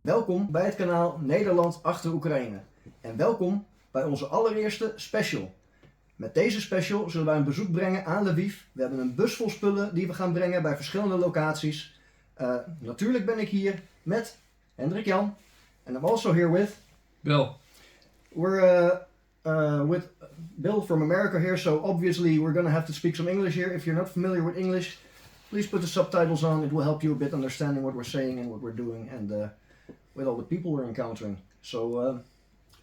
Welkom bij het kanaal Nederland achter Oekraïne. En welkom bij onze allereerste special. Met deze special zullen wij een bezoek brengen aan Lviv. We hebben een bus vol spullen die we gaan brengen bij verschillende locaties. Natuurlijk ben ik hier met Hendrik Jan. And I'm also here with... Bill. We're with Bill from America here, so obviously we're going to have to speak some English here. If you're not familiar with English, please put the subtitles on. It will help you a bit understanding what we're saying and what we're doing and with all the people we're encountering. So,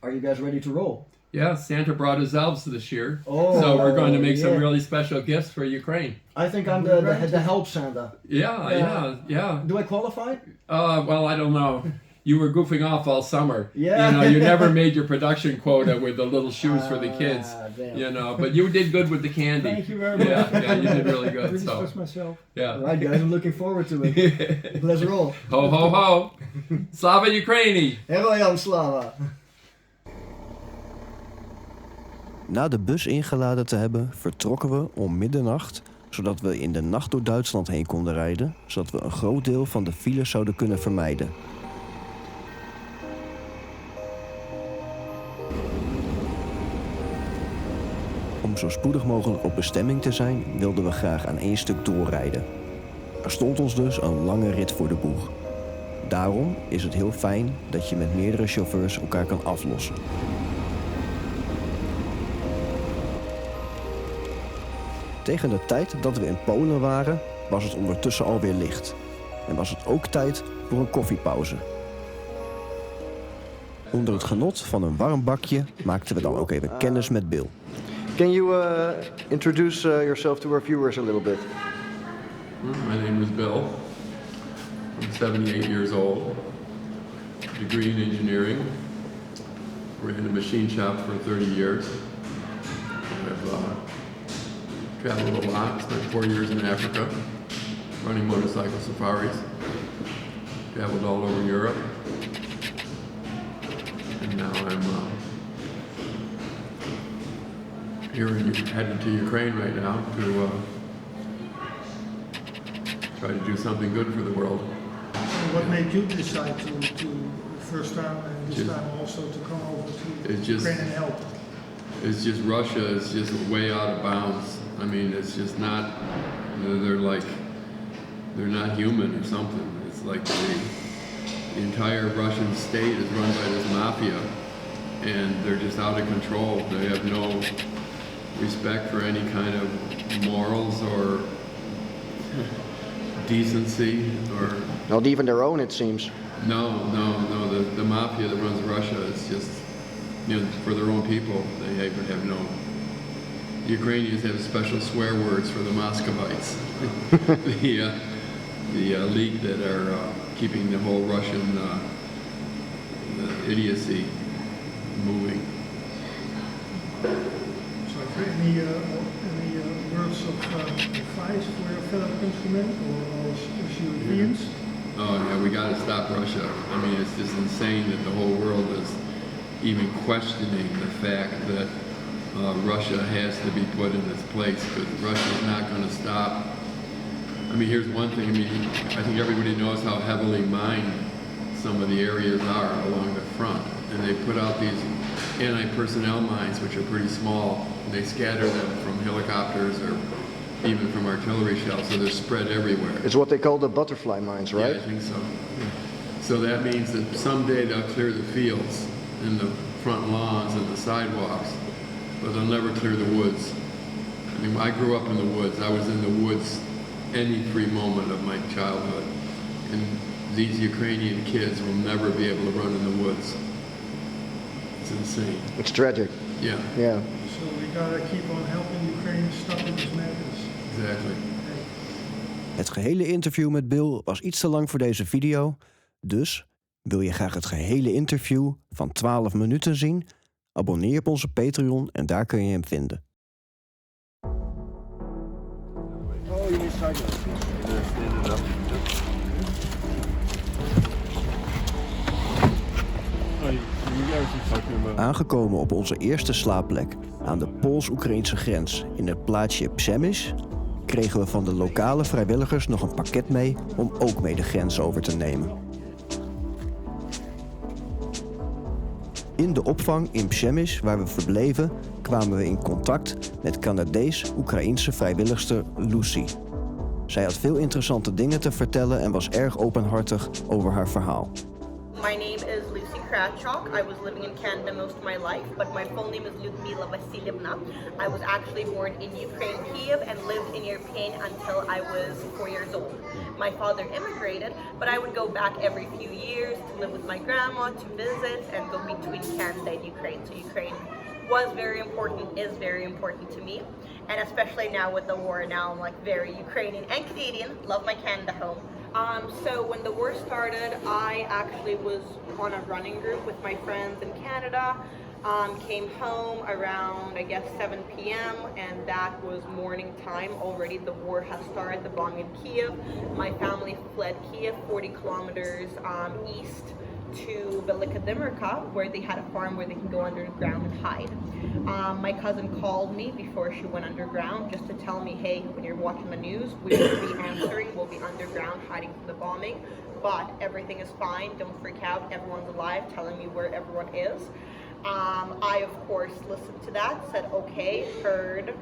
are you guys ready to roll? Yeah, Santa brought his elves this year. Oh, so we're going to make some really special gifts for Ukraine. I think I'm the help Santa. Yeah. Do I qualify? Well, I don't know. You were goofing off all summer. Yeah. You know, you never made your production quota with the little shoes for the kids. Damn. You know, but you did good with the candy. Thank you very much. Yeah, you did really good. Really So, trust myself. yeah. All right, guys, I'm looking forward to it. Let's roll. Ho, ho, ho. Slava Ukraini. Herojan Slava. Na de bus ingeladen te hebben, vertrokken we om middernacht, zodat we in de nacht door Duitsland heen konden rijden, zodat we een groot deel van de files zouden kunnen vermijden. Om zo spoedig mogelijk op bestemming te zijn, wilden we graag aan één stuk doorrijden. Er stond ons dus een lange rit voor de boeg. Daarom is het heel fijn dat je met meerdere chauffeurs elkaar kan aflossen. Tegen de tijd dat we in Polen waren, was het ondertussen alweer licht. En was het ook tijd voor een koffiepauze. Onder het genot van een warm bakje maakten we dan ook even kennis met Bill. Can you introduce yourself to our viewers a little bit? My name is Bill. I'm 78 years old. Degree in engineering. Ran a machine shop for 30 years. I've traveled a lot. Spent 4 years in Africa, running motorcycle safaris. Traveled all over Europe. And now I'm headed to Ukraine right now to try to do something good for the world. What made you decide to first time and this time also to come over to Ukraine and help? It's just Russia is just way out of bounds. I mean, it's just not. They're not human or something. It's like the entire Russian state is run by this mafia, and they're just out of control. They have no respect for any kind of morals or decency or. Not even their own, it seems. No. The mafia that runs Russia is just, for their own people. They have no. The Ukrainians have special swear words for the Muscovites, the elite that are keeping the whole Russian idiocy moving. So have you any words of advice for your fellow countrymen or as Europeans? Oh yeah, we got to stop Russia. I mean, it's just insane that the whole world is even questioning the fact that Russia has to be put in its place, because Russia's not going to stop. I mean, here's one thing. I mean, I think everybody knows how heavily mined some of the areas are along the front, and they put out these anti-personnel mines, which are pretty small, and they scatter them from helicopters or even from artillery shells, so they're spread everywhere. It's what they call the butterfly mines, right? Yeah, I think so. So that means that someday they'll clear the fields and the front lawns and the sidewalks, but they'll never clear the woods. I mean, I grew up in the woods. I was in the woods any free moment of my childhood. And these Ukrainian kids will never be able to run in the woods. It's insane. It's tragic. Yeah. So we gotta keep on helping Ukraine stop with this madness. Exactly. Het gehele interview met Bill was iets te lang voor deze video, dus wil je graag het gehele interview van 12 minuten zien? Abonneer op onze Patreon en daar kun je hem vinden. Oh, you need sidewalks. Aangekomen op onze eerste slaapplek aan de Pools-Oekraïnse grens in het plaatsje Przemyśl, kregen we van de lokale vrijwilligers nog een pakket mee om ook mee de grens over te nemen. In de opvang in Przemyśl, waar we verbleven, kwamen we in contact met Canadees-Oekraïense vrijwilligster Lucy. Zij had veel interessante dingen te vertellen en was erg openhartig over haar verhaal. My name is Lucy Kravchuk. I was living in Canada most of my life, but my full name is Ludmila Vasilyevna. I was actually born in Ukraine, Kiev, and lived in Ukraine until I was 4 years old. My father immigrated, but I would go back every few years to live with my grandma, to visit, and go between Canada and Ukraine. So Ukraine was very important, is very important to me. And especially now with the war, now I'm like very Ukrainian and Canadian. Love my Canada home. So when the war started, I actually was on a running group with my friends in Canada. Came home around, I guess, 7 p.m. and that was morning time already. The war has started, the bombing in Kiev. My family fled Kiev 40 kilometers east to Velika, where they had a farm where they can go underground and hide. My cousin called me before she went underground just to tell me, hey, when you're watching the news, we won't be answering, we'll be underground hiding from the bombing, but everything is fine, don't freak out, everyone's alive, telling me where everyone is. I, of course, listened to that, said okay, heard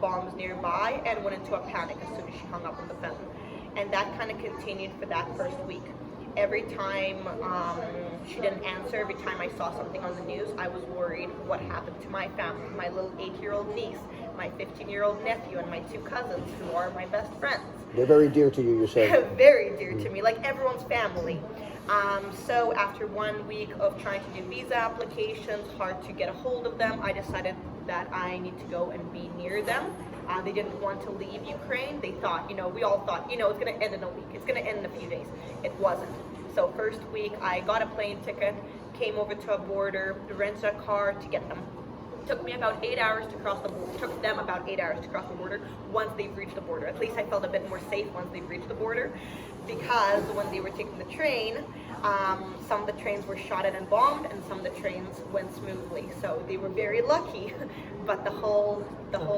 bombs nearby, and went into a panic as soon as she hung up on the phone. And that kind of continued for that first week. Every time she didn't answer, every time I saw something on the news, I was worried what happened to my family, my little 8-year-old niece, my 15-year-old nephew, and my 2 cousins, who are my best friends. They're very dear to you, you said. Very dear to me, like everyone's family. So after 1 week of trying to do visa applications, hard to get a hold of them, I decided that I need to go and be near them. They didn't want to leave Ukraine. They thought, we all thought, it's going to end in a week. It's going to end in a few days. It wasn't. So first week, I got a plane ticket, came over to a border, rented a car to get them. Took me about 8 hours to cross the border. Took them about 8 hours to cross the border once they've reached the border. At least I felt a bit more safe once they've reached the border, because when they were taking the train, some of the trains were shot at and bombed, and some of the trains went smoothly. So they were very lucky, but the whole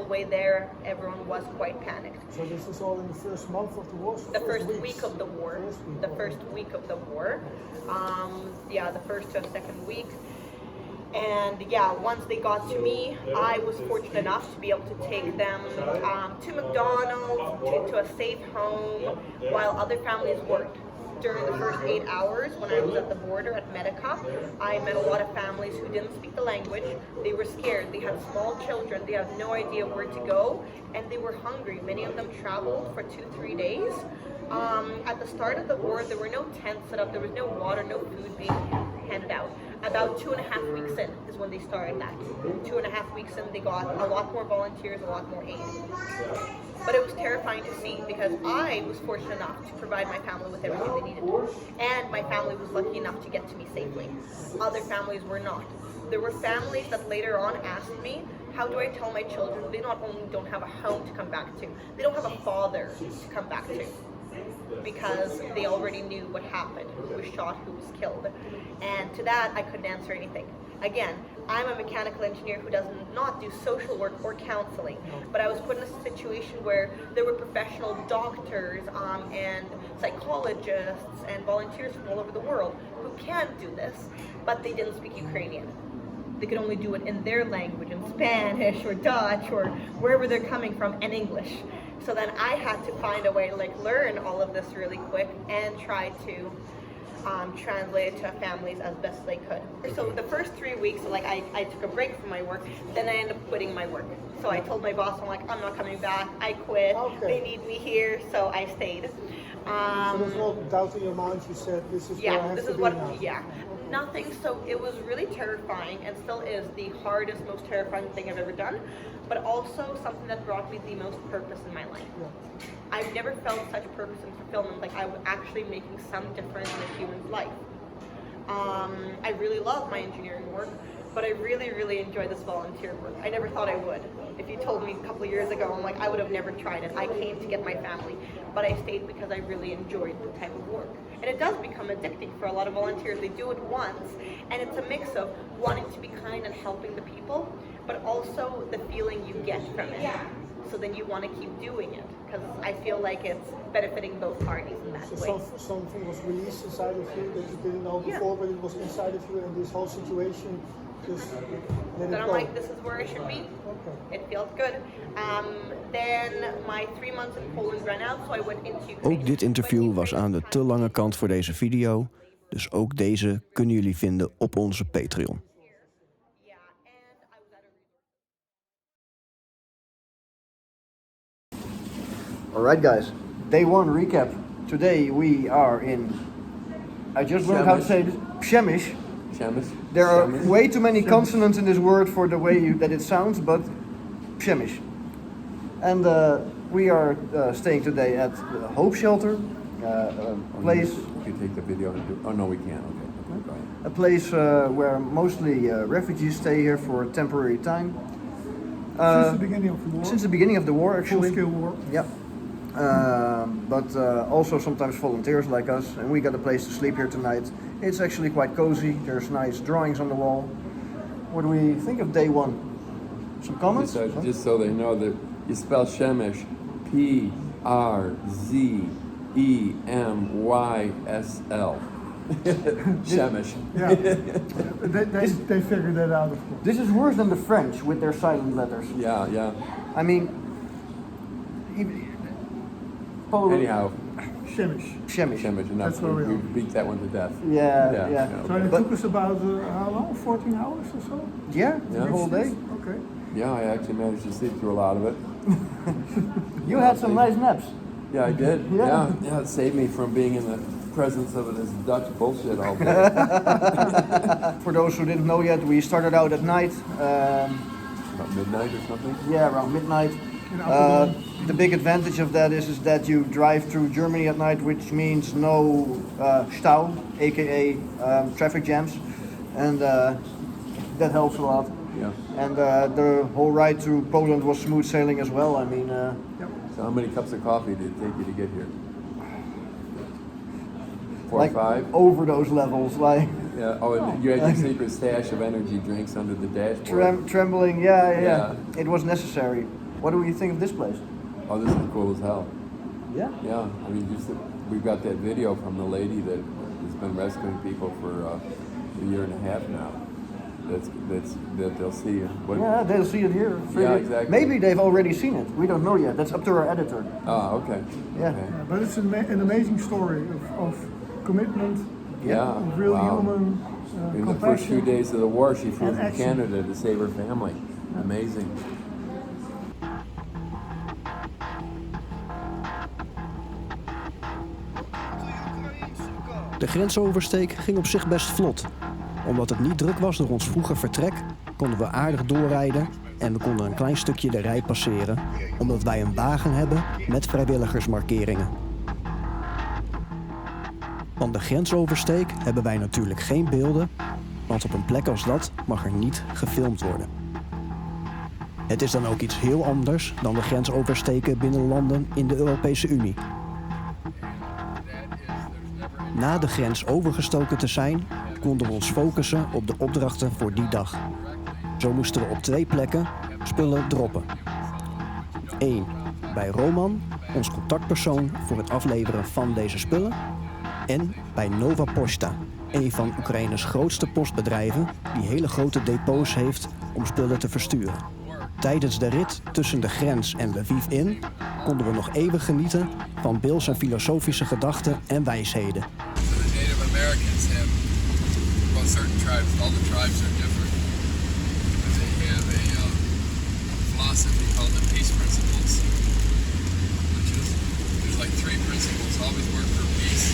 way there, everyone was quite panicked. So this is all in the first month of the war? The first week of the war. The first week of the war. The first to second week. And once they got to me, I was fortunate enough to be able to take them to McDonald's, to a safe home, while other families worked. During the first 8 hours, when I was at the border at Medica, I met a lot of families who didn't speak the language. They were scared. They had small children. They had no idea where to go, and they were hungry. Many of them traveled for 2-3 days. At the start of the war, there were no tents set up. There was no water, no food being handed out. About 2.5 weeks in is when they started that. 2.5 weeks in, they got a lot more volunteers, a lot more aid. But it was terrifying to see, because I was fortunate enough to provide my family with everything they needed. And my family was lucky enough to get to me safely. Other families were not. There were families that later on asked me, how do I tell my children they not only don't have a home to come back to, they don't have a father to come back to, because they already knew what happened, who was shot, who was killed. And to that, I couldn't answer anything. Again, I'm a mechanical engineer who does not do social work or counseling, but I was put in a situation where there were professional doctors and psychologists and volunteers from all over the world who can do this, but they didn't speak Ukrainian. They could only do it in their language, in Spanish or Dutch or wherever they're coming from, and English. So then I had to find a way to learn all of this really quick and try to translate it to families as best they could. So the first 3 weeks, I took a break from my work, then I ended up quitting my work. So I told my boss, I'm not coming back, I quit, They need me here, so I stayed. So there's no doubt in your mind, you said, this is where I have to be now. Nothing. So it was really terrifying, and still is the hardest, most terrifying thing I've ever done, but also something that brought me the most purpose in my life. I've never felt such purpose and fulfillment, like I was actually making some difference in a human's life. I really love my engineering work, but I really, really enjoy this volunteer work. I never thought I would. If you told me a couple of years ago, I would have never tried it. I came to get my family, but I stayed because I really enjoyed the type of work. And it does become addicting for a lot of volunteers. They do it once, and it's a mix of wanting to be kind and helping the people, but also the feeling you get from it. so then you want to keep doing it because I feel like it's benefiting both parties in that way. Something was released inside of you that you didn't know before, but it was inside of you, and this whole situation just let Then it I'm go. like, this is where I should be. Okay. It feels good. Then my 3 months in Poland ran out, so I went into Ukraine. Ook dit interview was aan de te lange kant voor deze video, dus ook deze kunnen jullie vinden op onze Patreon. Yeah, and I was at a Alright guys, day one recap. Today we are in, I just learned how to say this, Przemyśl. There are way too many consonants in this word for the way that it sounds, but Przemyśl. And we are staying today at the Hope Shelter, place. You can take the video and do. Oh no, we can't. Okay, go ahead. A place where mostly refugees stay here for a temporary time. Since the beginning of the war. Since the beginning of the war, actually. Full-scale war. Yeah. But also sometimes volunteers like us, and we got a place to sleep here tonight. It's actually quite cozy. There's nice drawings on the wall. What do we think of day one? Some comments? Just so they know that you spell Przemyśl, P-R-Z-E-M-Y-S-L. Przemyśl. Yeah, they figured that out, of course. This is worse than the French with their silent letters. Yeah. I mean, Poland. Anyhow, Przemyśl. Przemyśl. enough. That's where we We are. beat that one to death. Yeah. So it took us about, how long? 14 hours or so? Yeah, the Yeah. whole day. Okay. Yeah, I actually managed to sleep through a lot of it. You had some nice naps. Yeah, I did. Yeah. Yeah, it saved me from being in the presence of this Dutch bullshit all day. For those who didn't know yet, we started out at night. About midnight or something. Yeah, around midnight. The big advantage of that is that you drive through Germany at night, which means no stau, aka traffic jams, and that helps a lot. Yeah. And the whole ride through Poland was smooth sailing as well. I mean, So how many cups of coffee did it take you to get here? 4 like or 5? over those levels, like Yeah. Oh, and you had your secret stash of energy drinks under the dashboard. trembling. Yeah. Yeah. It was necessary. What do you think of this place? Oh, this is cool as hell. Yeah. Yeah. I mean, we've got that video from the lady that has been rescuing people for a year and a half now. That they'll see. Yeah, they'll see it here. Yeah, exactly. Maybe they've already seen it. We don't know yet. That's up to our editor. Ah, okay. Yeah. Okay. But it's an amazing story of commitment, Yeah. of real Wow. human In the first few compassion. days of the war, she flew And from action. Canada to save her family. Amazing. De grensoversteek ging op zich best vlot. Omdat het niet druk was door ons vroege vertrek, konden we aardig doorrijden en we konden een klein stukje de rij passeren, omdat wij een wagen hebben met vrijwilligersmarkeringen. Van de grensoversteek hebben wij natuurlijk geen beelden, want op een plek als dat mag er niet gefilmd worden. Het is dan ook iets heel anders dan de grens oversteken binnen landen in de Europese Unie. Na de grens overgestoken te zijn, konden we ons focussen op de opdrachten voor die dag. Zo moesten we op 2 plekken spullen droppen. 1. Bij Roman, ons contactpersoon voor het afleveren van deze spullen. En bij Nova Pošta, een van Oekraïnes grootste postbedrijven die hele grote depots heeft om spullen te versturen. Tijdens de rit tussen de grens en Lviv in konden we nog eeuwig genieten van Bill zijn filosofische gedachten en wijsheden. The Native Americans have, well, certain tribes, all the tribes are different. They have a philosophy called the peace principles, which is, there's like 3 principles: always work for peace,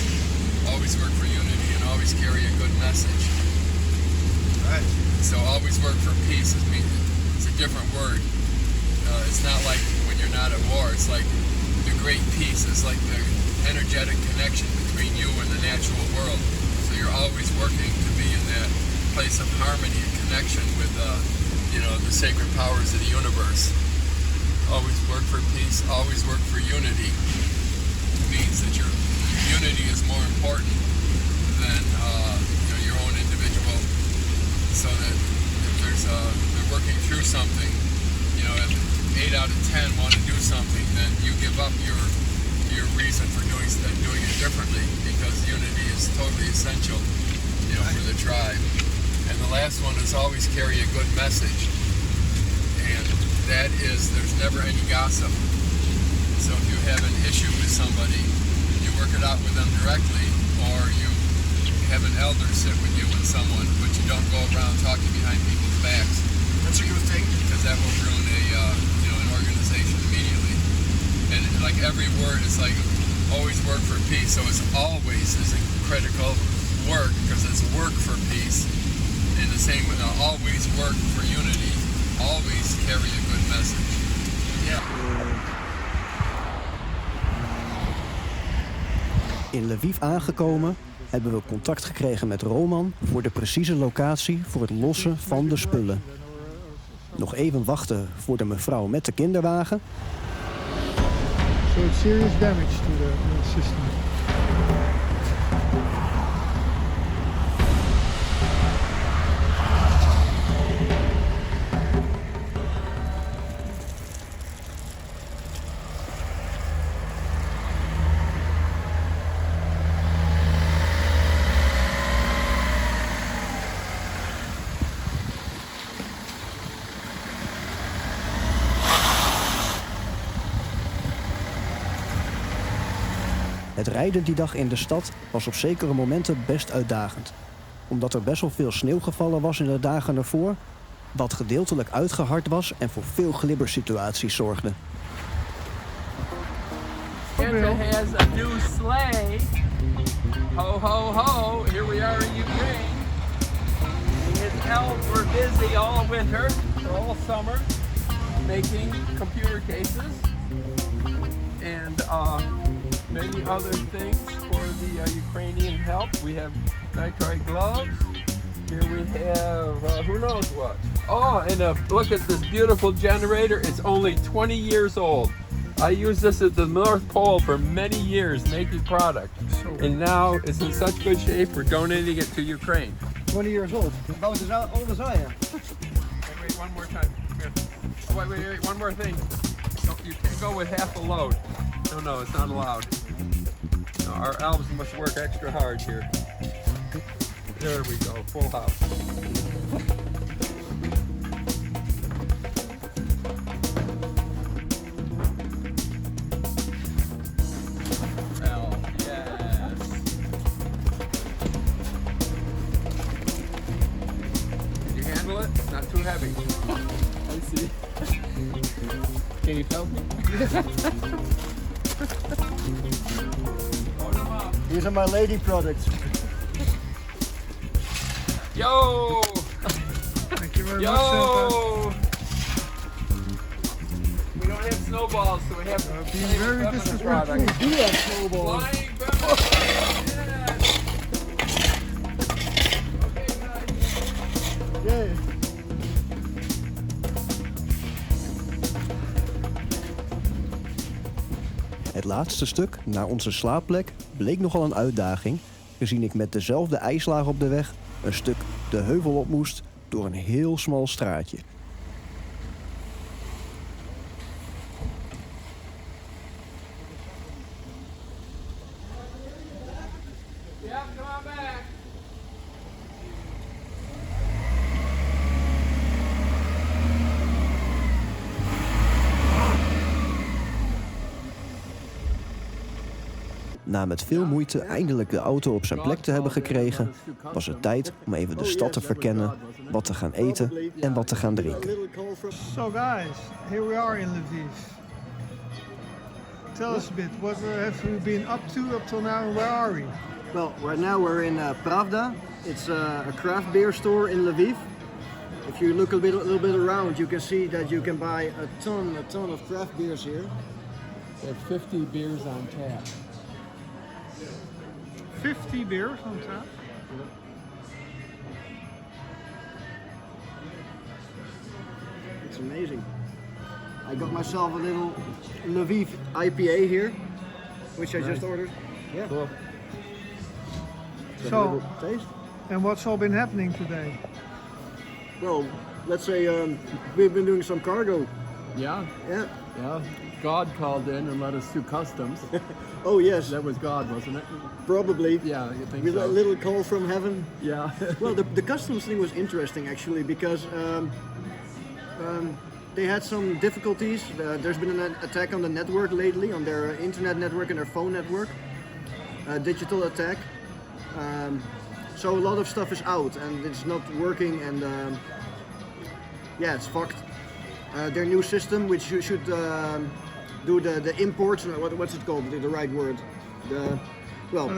always work for unity, and always carry a good message. Right. So always work for peace it's a different word. It's not like when you're not at war. It's like the great peace. It's like the energetic connection between you and the natural world. So you're always working to be in that place of harmony and connection with, the sacred powers of the universe. Always work for peace. Always work for unity. It means that your unity is more important than your own individual. So that if they're working through something, if 8 out of 10 want to do something, then you give up your reason for doing it differently, because unity is totally essential, for the tribe. And the last one is always carry a good message, and that is there's never any gossip. So if you have an issue with somebody, you work it out with them directly, or you have an elder sit with you and someone, but you don't go around talking behind people's backs. That's a good thing. Because that will ruin an organization immediately. And like every word is like always work for peace. So it's always is a critical work, because it's work for peace. In the same way, always work for unity. Always carry a good message. Yeah. In Lviv aangekomen hebben we contact gekregen met Roman voor de precieze locatie voor het lossen van de spullen. Nog even wachten voor de mevrouw met de kinderwagen. So it's serious damage to the system. Het rijden die dag in de stad was op zekere momenten best uitdagend. Omdat er best wel veel sneeuw gevallen was in de dagen ervoor, wat gedeeltelijk uitgehard was en voor veel glibbersituaties zorgde. Santa has a new sleigh. Ho, ho, ho. Here we are in Ukraine. His elves were busy all winter, all summer, making computer cases and many other things for the Ukrainian help. We have nitride gloves. Here we have who knows what. Oh, and look at this beautiful generator. It's only 20 years old. I used this at the North Pole for many years making product. And now it's in such good shape, we're donating it to Ukraine. 20 years old. About as old as I am. Wait, one more time. Here. Oh, wait, one more thing. No, you can't go with half a load. No, it's not allowed. No, our elves must work extra hard here. There we go, full house. It's not too heavy. I see. Can you help me? These are my lady products. Yo! Thank you very much, Yo! We don't have snowballs, so we have Santa. Being very disrespectful. We do have snowballs. flying feathers. Yes! Okay, guys. Yay. Het laatste stuk naar onze slaapplek bleek nogal een uitdaging, gezien ik met dezelfde ijslaag op de weg een stuk de heuvel op moest door een heel smal straatje. Yeah, come on back. Na met veel moeite eindelijk de auto op zijn plek te hebben gekregen, was het tijd om even de stad te verkennen, wat te gaan eten en wat te gaan drinken. So guys, here we are in Lviv. Tell us a bit, what have we been up till now, and where are we? Well, right now we're in Pravda. It's a craft beer store in Lviv. If you look a little bit around, you can see that you can buy a ton of craft beers here. They have 50 beers on tap. 50 beers on tap. It's amazing. I got myself a little Lviv IPA here, which I just ordered. Yeah. Cool. So, Taste. and what's all been happening today? Well, let's say we've been doing some cargo Yeah. Yeah. Yeah. God called in and let us do customs. Oh yes, That was God, wasn't it? probably. Yeah, you think With a so? little call from heaven. Yeah. Well, the customs thing was interesting actually because they had some difficulties. There's been an attack on the network lately, on their internet network and their phone network. Digital attack. So a lot of stuff is out and it's not working, and yeah, it's fucked. Their new system, which you should do the imports. What's it called? The right word. The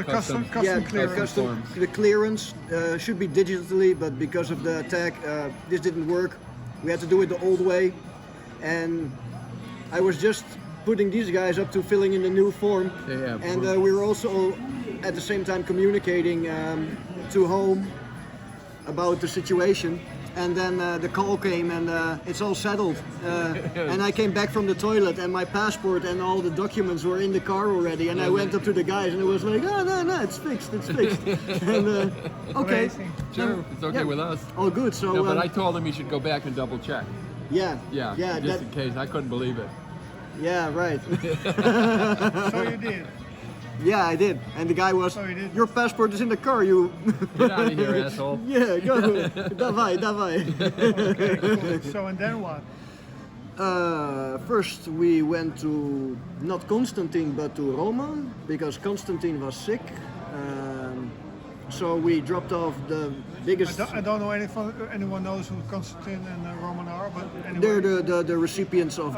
custom yeah, clearance. the clearance should be digitally, but because of the attack, this didn't work. We had to do it the old way, and I was just putting these guys up to filling in the new form, Yeah, and we were also at the same time communicating to home about the situation. And then the call came, and it's all settled. And I came back from the toilet, and my passport and all the documents were in the car already. And I went up to the guys, and it was like, oh no, it's fixed. And okay, Amazing. Sure, it's okay Yeah. with us. all good. So No, but I told him he should go back and double check. yeah, Yeah, just in case. I couldn't believe it. yeah, right. So you did. Yeah, I did. And the guy was, Oh, you did? your passport is in the car. You. Get out of here, asshole. Yeah, go. Давай. Okay, cool. So and then what? First we went to not Constantine but to Roma because Constantine was sick. So we dropped off the biggest. I don't know anyone knows who Constantine and Roman are, but anyway. They're the recipients of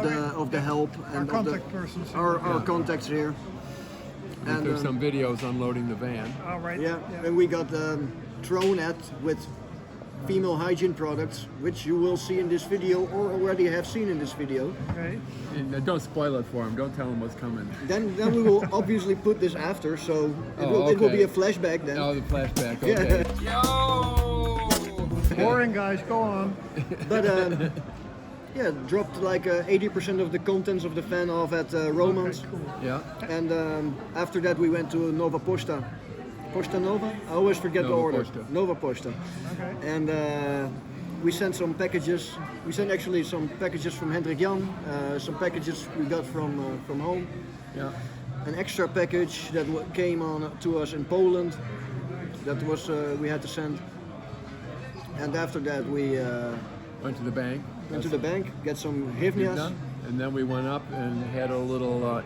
the help Our and contact of the, persons. our contacts here. We And took some videos unloading the van. All right. yeah, and we got thrown at with female hygiene products, which you will see in this video or already have seen in this video. Okay. And don't spoil it for him. Don't tell him what's coming. Then we will obviously put this after, so it Oh, will be okay. a flashback then. Oh, the flashback. Okay. Boring, guys. Go on. But yeah, dropped like 80% of the contents of the van off at Romans. Okay, cool. Yeah. And after that we went to Nova Posta. Posta Nova? I always forget the Nova order. Posta. Nova Posta. Okay. And we sent some packages. We sent actually some packages from Hendrik Jan, some packages we got from home. Yeah. An extra package that came on to us in Poland. That was we had to send. And after that we Went to the bank. went to the bank, get some We've hivnias. done. And then we went up and had a little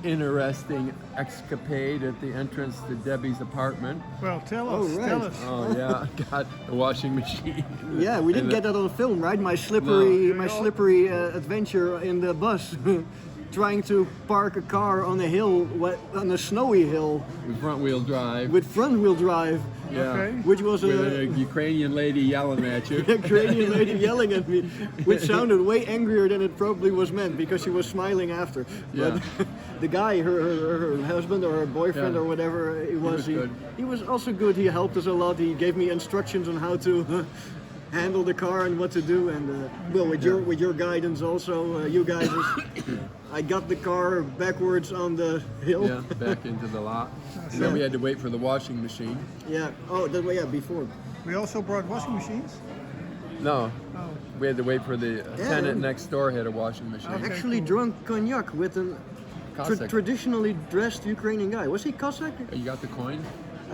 interesting escapade at the entrance to Debbie's apartment. Well, tell Oh, us. right. Tell us. Oh yeah, got the washing machine. Yeah, we didn't And get that on film, right? My slippery, No. adventure in the bus, trying to park a car on a hill, on a snowy hill, with front wheel drive. with front-wheel drive, Yeah. Okay. which was With a a Ukrainian lady yelling at you. Ukrainian lady yelling at me, which sounded way angrier than it probably was meant because she was smiling after. Yeah. But the guy, her husband or her boyfriend Yeah. or whatever it was, was good. he was also good. He helped us a lot. He gave me instructions on how to handle the car and what to do. And well, with your guidance also, you guys. I got the car backwards on the hill. Yeah, back into the lot. And then we had to wait for the washing machine. Yeah. Oh, that way. Yeah, before. We also brought washing machines. No, Oh. we had to wait for the tenant Yeah. next door had a washing machine. Okay. Actually, cool. drunk cognac with a Cossack. traditionally dressed Ukrainian guy. Was he Cossack? You got the coin?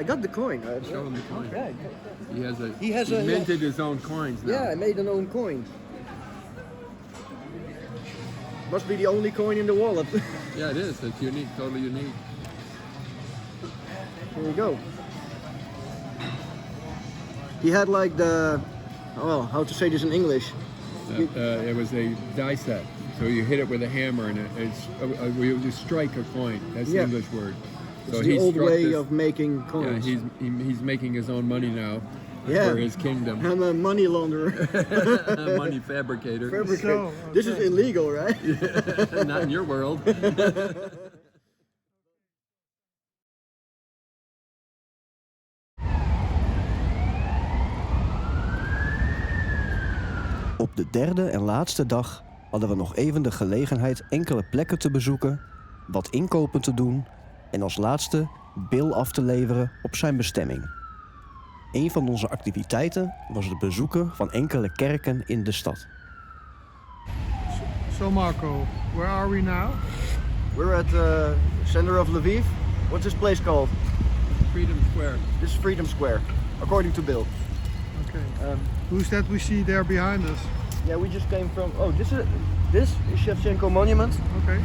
I got the coin. Show him the coin. Okay. He has a- minted his own coins now. Yeah, I made an own coin. Must be the only coin in the wallet. Yeah, it is. It's unique, totally unique. Here you go. He had like the, well, how to say this in English? It was a die set. So you hit it with a hammer and you strike a coin. That's Yeah. the English word. It's So the he old struck way this- of making Yeah, coins. he's making his own money now Yeah. for his kingdom. I'm a money launderer. Money fabricator. Fabricator. So, This is okay. illegal, right? Not in your world. Op de derde en laatste dag hadden we nog even de gelegenheid enkele plekken te bezoeken, wat inkopen te doen en als laatste Bill af te leveren op zijn bestemming. Een van onze activiteiten was het bezoeken van enkele kerken in de stad. So Marco, where are we now? We're at the center of Lviv. What's this place called? Freedom Square. This is Freedom Square, according to Bill. Okay. Who's that we see there behind us? Yeah, we just came from. Oh, this is Shevchenko Monument. Okay.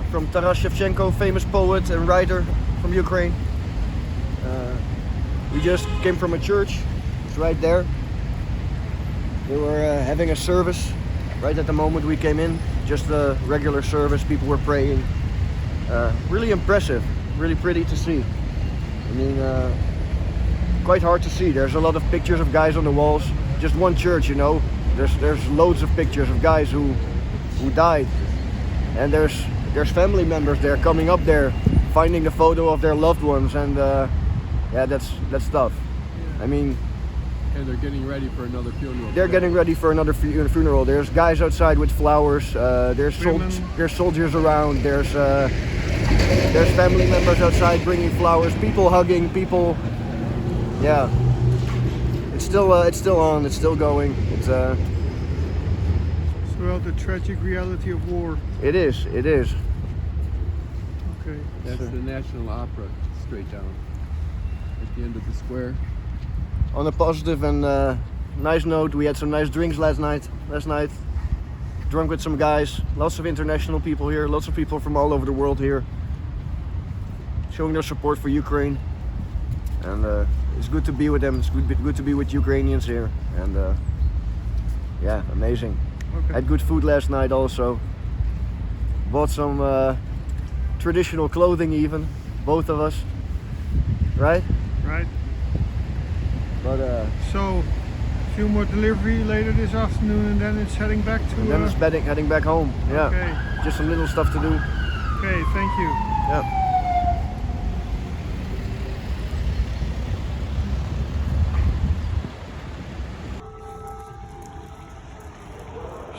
From Taras Shevchenko, famous poet and writer from Ukraine. We just came from a church. It's right there. They were having a service right at the moment we came in. Just a regular service. People were praying. Really impressive. Really pretty to see. I mean, quite hard to see. There's a lot of pictures of guys on the walls. Just one church, you know. There's loads of pictures of guys who died, and there's family members there coming up there, finding the photo of their loved ones, and yeah, that's tough. I mean, And they're getting ready for another funeral. they're getting ready for another funeral. There's guys outside with flowers. There's soldiers around. There's family members outside bringing flowers. People hugging. People. Yeah. It's still on. It's still going. It's Throughout the tragic reality of war. It is. Okay. That's the National Opera straight down at the end of the square. On a positive and nice note, we had some nice drinks last night. Drunk with some guys. Lots of international people here. Lots of people from all over the world here, showing their support for Ukraine. And it's good to be with them. It's good to be with Ukrainians here. And yeah, amazing. Okay. Had good food last night also. Bought some traditional clothing even, both of us. Right? Right. But So, a few more delivery later this afternoon, and then it's heading back to. and then it's heading back home. Yeah. Okay. Just some little stuff to do. Okay. Thank you. Yeah.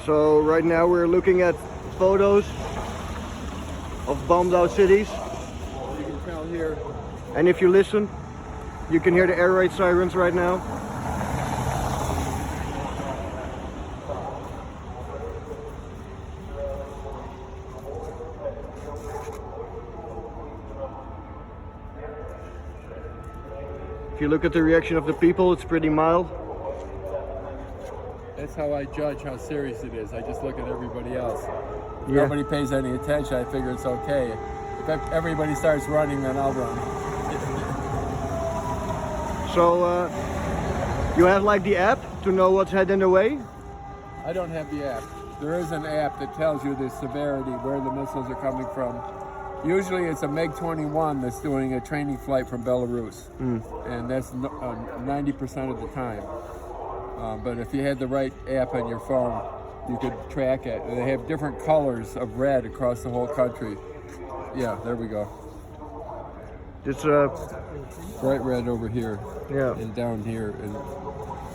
So right now we're looking at photos of bombed out cities, You can tell here. and if you listen, you can hear the air raid sirens right now. If you look at the reaction of the people, it's pretty mild. That's how I judge how serious it is. I just look at everybody else. If Yeah. nobody pays any attention, I figure it's okay. If everybody starts running, then I'll run. So you have like the app to know what's heading away? I don't have the app. There is an app that tells you the severity, where the missiles are coming from. Usually it's a MiG-21 that's doing a training flight from Belarus. And that's 90% of the time. But if you had the right app on your phone, you could track it. And they have different colors of red across the whole country. Yeah, there we go. It's Bright red over here. yeah. And down here, and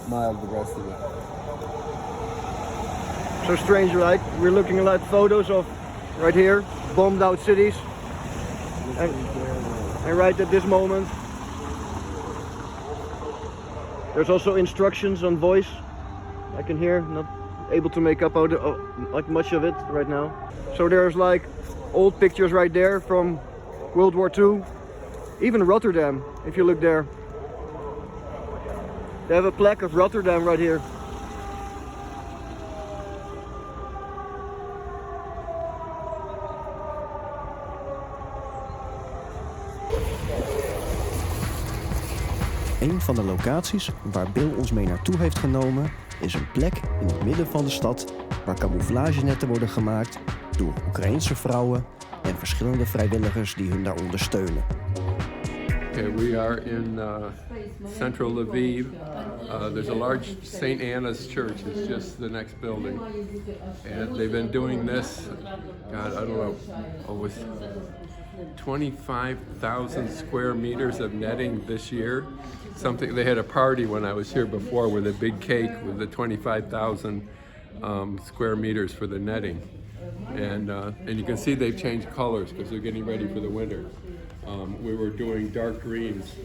mild the rest of it. So strange, right? We're looking at photos of right here, bombed out cities. And right at this moment, there's also instructions on voice. I can hear, not able to make up like much of it right now. So there's like old pictures right there from World War II. Even Rotterdam, if you look there. They have a plaque of Rotterdam right here. Een van de locaties waar Bill ons mee naartoe heeft genomen is een plek in het midden van de stad waar camouflagenetten worden gemaakt door Oekraïense vrouwen en verschillende vrijwilligers die hun daar ondersteunen. Okay, we are in central Lviv. There's a large St. Anna's church. It's just the next building. And they've been doing this, God, I don't know, almost 25,000 square meters of netting this year. Something, they had a party when I was here before with a big cake with the 25,000 square meters for the netting. And you can see they've changed colors because they're getting ready for the winter. We were doing dark greens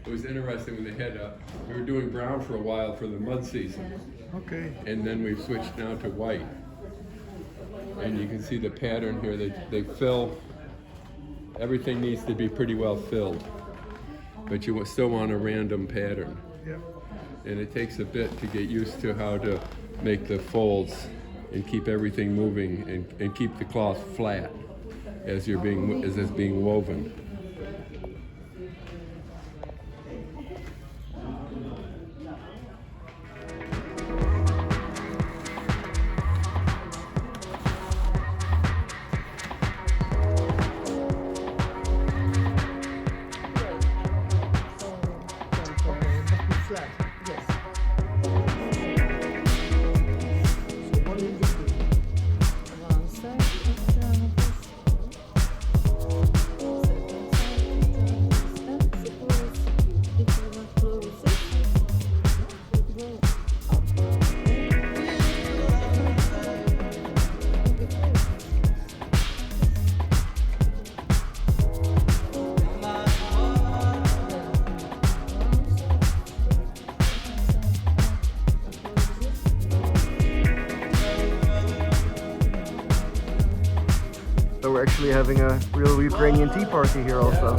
It was interesting when they had, we were doing brown for a while for the mud season. Okay. And then we've switched now to white. And you can see the pattern here, they fill, everything needs to be pretty well filled. But you still want a random pattern. Yeah. And it takes a bit to get used to how to make the folds and keep everything moving and keep the cloth flat as it's being woven. Flat. Yes. So what do you do? One side, So we're actually having a real Ukrainian tea party here also.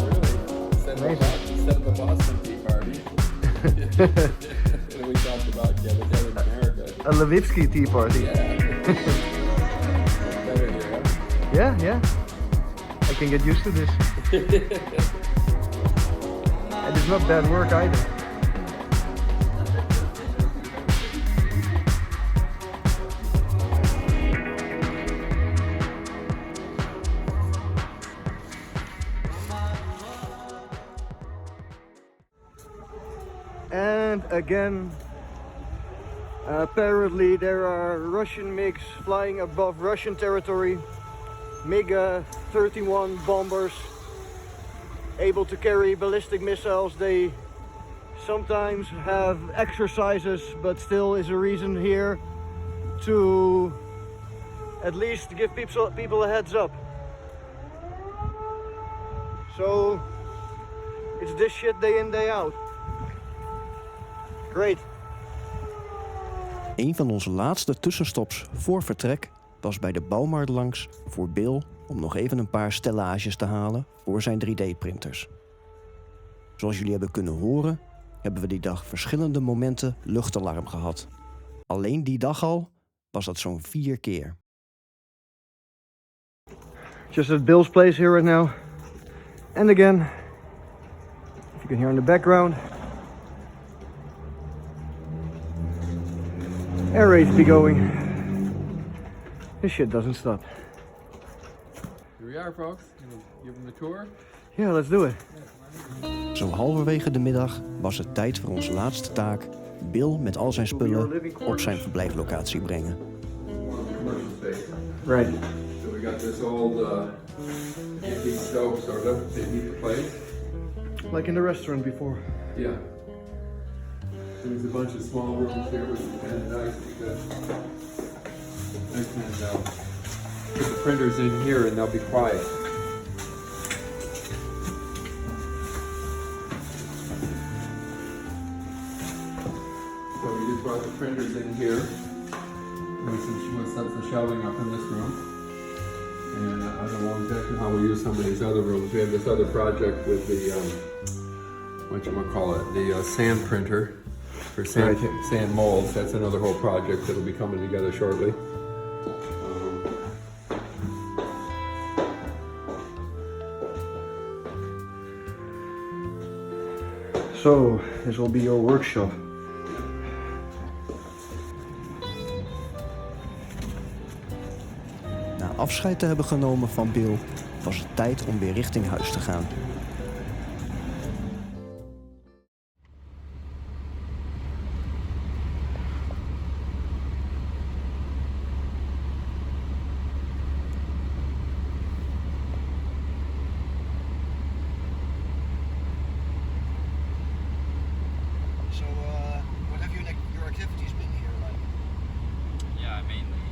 Amazing. Instead of a Boston Tea Party. We talked about together in America. A Lvivsky tea party. Yeah. Better here, huh? Yeah. I can get used to this. And it's not bad work either. And again, apparently there are Russian MiGs flying above Russian territory. MiG-31 bombers able to carry ballistic missiles. They sometimes have exercises, but still is a reason here to at least give people a heads up. So it's this shit day in, day out. Great. Een van onze laatste tussenstops voor vertrek was bij de bouwmarkt langs voor Bill om nog even een paar stellages te halen voor zijn 3D-printers. Zoals jullie hebben kunnen horen, hebben we die dag verschillende momenten luchtalarm gehad. Alleen die dag al was dat zo'n 4 keer. Just at Bill's place here right now. And again, if you can hear in the background, air raids be going. This shit doesn't stop. Here we are, folks. Give them the tour. Yeah, let's do it. Zo halverwege de middag was het tijd voor onze laatste taak: Bill met al zijn spullen op zijn verblijflocatie brengen. Commercial space. Right. So we got this old antique stove, sort of. They heat the place. Like in the restaurant before. Yeah. There's a bunch of small rooms here, which is kind of nice because I can put the printers in here and they'll be quiet. So we just brought the printers in here. We'll set some shelving up in this room. And I don't know exactly how we use some of these other rooms. We have this other project with the, the sand printer for sand molds. That's another whole project that'll be coming together shortly. So, this will be your workshop. Na afscheid te hebben genomen van Bill, was het tijd om weer richting huis te gaan. So, what have your activities been here like? Yeah, mainly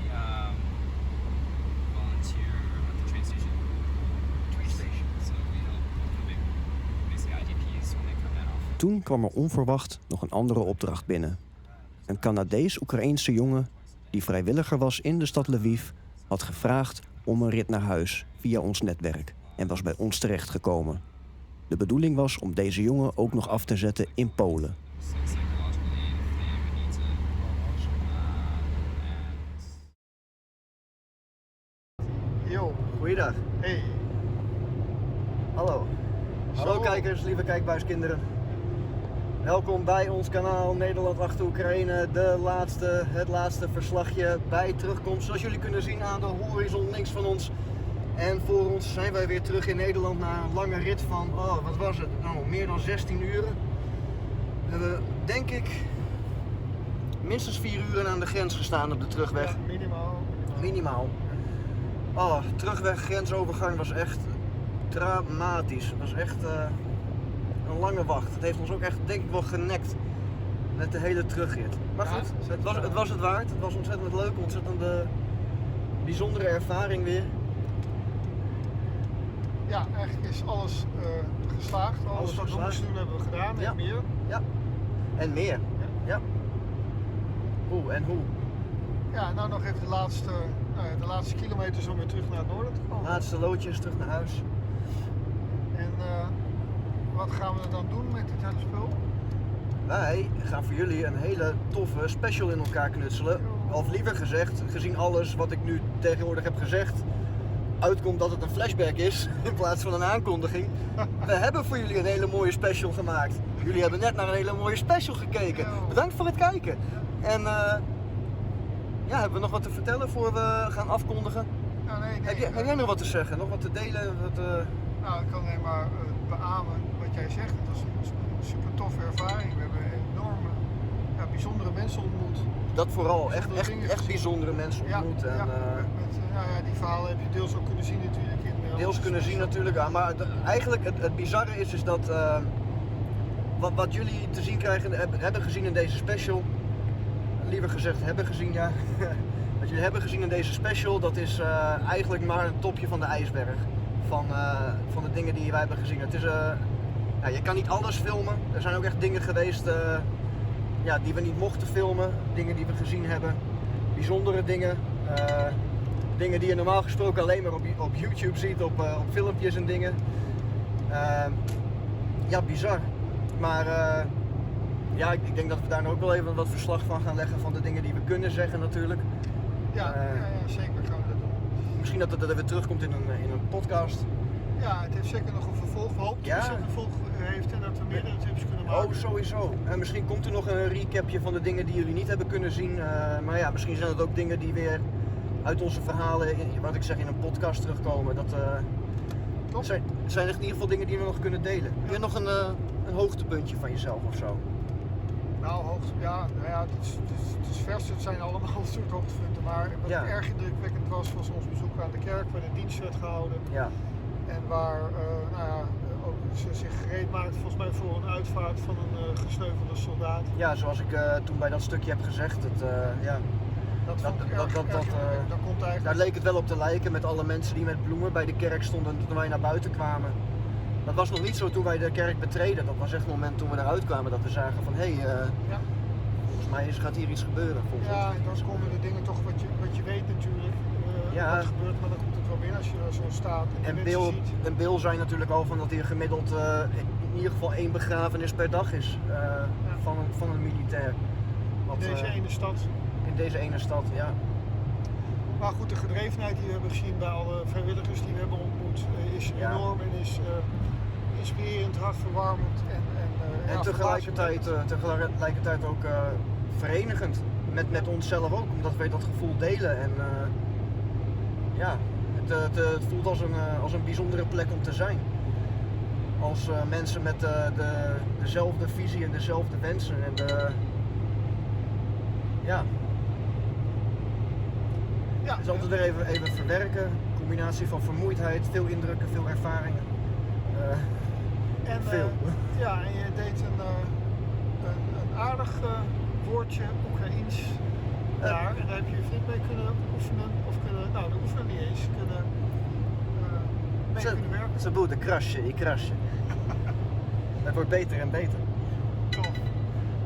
volunteer at the train station. Train station. So we help with the big toen kwam er onverwacht nog een andere opdracht binnen. Een Canadees-Oekraïense jongen die vrijwilliger was in de stad Lviv had gevraagd om een rit naar huis via ons netwerk en was bij ons terechtgekomen. De bedoeling was om deze jongen ook nog af te zetten in Polen. Yo, goeiedag. Hey. Hallo. Hallo kijkers, lieve kijkbuiskinderen. Welkom bij ons kanaal Nederland-8rUA, het laatste verslagje bij terugkomst. Zoals jullie kunnen zien aan de horizon links van ons en voor ons zijn wij weer terug in Nederland na een lange rit van, wat was het? Nou, meer dan 16 uren. We hebben, denk ik, minstens 4 uren aan de grens gestaan op de terugweg. Ja, Minimaal. Terugweg, grensovergang was echt dramatisch. Het was echt een lange wacht. Het heeft ons ook echt, denk ik wel, genekt met de hele terugrit. Maar goed, het was het waard. Het was ontzettend leuk, ontzettend bijzondere ervaring weer. Ja, eigenlijk is alles geslaagd. Alles wat we moesten doen hebben we gedaan en meer. Ja, en meer. Ja. Hoe en hoe? Ja, nou nog even de laatste kilometers om weer terug naar het noorden te komen. Laatste loodjes, terug naar huis. En wat gaan we dan doen met dit hele spul? Wij gaan voor jullie een hele toffe special in elkaar knutselen. Of liever gezegd, gezien alles wat ik nu tegenwoordig heb gezegd, uitkomt dat het een flashback is in plaats van een aankondiging. We hebben voor jullie een hele mooie special gemaakt. Jullie hebben net naar een hele mooie special gekeken. Bedankt voor het kijken. En hebben we nog wat te vertellen voor we gaan afkondigen? Nou, nee. Heb jij nog wat te zeggen? Nog wat te delen? Nou, ik kan alleen maar beamen wat jij zegt. Het was een super toffe ervaring. We hebben enorme, bijzondere mensen ontmoet. Dat vooral, echt bijzondere mensen ontmoet. Die verhalen heb je deels ook kunnen zien natuurlijk. Deels kunnen zien natuurlijk, ja, maar eigenlijk het bizarre is dat wat jullie te zien krijgen, hebben gezien in deze special, liever gezegd hebben gezien, ja. Wat jullie hebben gezien in deze special, dat is eigenlijk maar een topje van de ijsberg van de dingen die wij hebben gezien. Het is, je kan niet alles filmen, er zijn ook echt dingen geweest die we niet mochten filmen, dingen die we gezien hebben, bijzondere dingen. Dingen die je normaal gesproken alleen maar op YouTube ziet, op filmpjes en dingen. Bizar. Maar ik denk dat we daar nog ook wel even wat verslag van gaan leggen van de dingen die we kunnen zeggen natuurlijk. Ja, zeker gaan we dat doen. Misschien dat het weer terugkomt in een podcast. Ja, het heeft zeker nog een vervolg. We hopen dat het een vervolg heeft en dat we meerdere tips kunnen maken. Oh, sowieso. En misschien komt er nog een recapje van de dingen die jullie niet hebben kunnen zien. Maar ja, misschien zijn het ook dingen die weer uit onze verhalen, wat ik zeg, in een podcast terugkomen. Dat zijn echt in ieder geval dingen die we nog kunnen delen. Heb je nog een hoogtepuntje van jezelf of zo? Nou, het is vers, het zijn allemaal een soort hoogtepunten. Maar wat erg indrukwekkend was ons bezoek aan de kerk, waar de dienst werd gehouden. Ja. En waar ook ze zich gereed maakten volgens mij voor een uitvaart van een gesneuvelde soldaat. Ja, zoals ik toen bij dat stukje heb gezegd. Daar leek het wel op te lijken met alle mensen die met bloemen bij de kerk stonden toen wij naar buiten kwamen. Dat was nog niet zo toen wij de kerk betreden. Dat was echt het moment toen we eruit kwamen dat we zagen van volgens mij gaat hier iets gebeuren. Ja, en dan komen de dingen toch wat je weet natuurlijk. Wat er gebeurt, maar dan komt het wel binnen als je er zo staat en Bill zei natuurlijk al van dat hier gemiddeld in ieder geval 1 begrafenis per dag is van een militair. In deze ene stad. In deze ene stad, ja. Maar goed, de gedrevenheid die we hebben gezien bij alle vrijwilligers die we hebben ontmoet is enorm en is inspirerend, hartverwarmend en tegelijkertijd ook verenigend met onszelf ook, omdat wij dat gevoel delen. En het voelt als een bijzondere plek om te zijn. Als mensen met dezelfde visie en dezelfde wensen. En het is altijd weer even verwerken. Combinatie van vermoeidheid, veel indrukken, veel ervaringen. Veel. En je deed een aardig woordje Oekraïens daar. En daar heb je flink mee kunnen oefenen. De oefenen niet eens. Mee kunnen werken. Ze boeten, krasje, ik krasje. Het wordt beter en beter.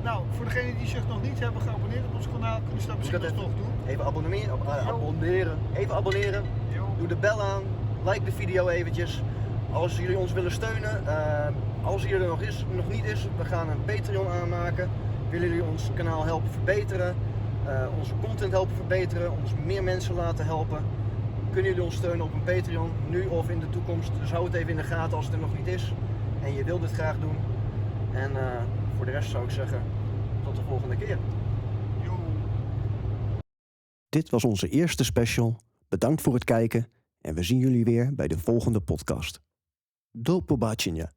Nou, voor degenen die zich nog niet hebben geabonneerd op ons kanaal, kunnen ze dat misschien alsnog doen. Even abonneren. Even abonneren. Doe de bel aan. Like de video eventjes. Als jullie ons willen steunen, als die er nog niet is, we gaan een Patreon aanmaken. Willen jullie ons kanaal helpen verbeteren, onze content helpen verbeteren, ons meer mensen laten helpen, kunnen jullie ons steunen op een Patreon, nu of in de toekomst. Dus hou het even in de gaten als het er nog niet is en je wilt dit graag doen. En voor de rest zou ik zeggen, tot de volgende keer. Dit was onze eerste special. Bedankt voor het kijken en we zien jullie weer bij de volgende podcast. Do pobачення.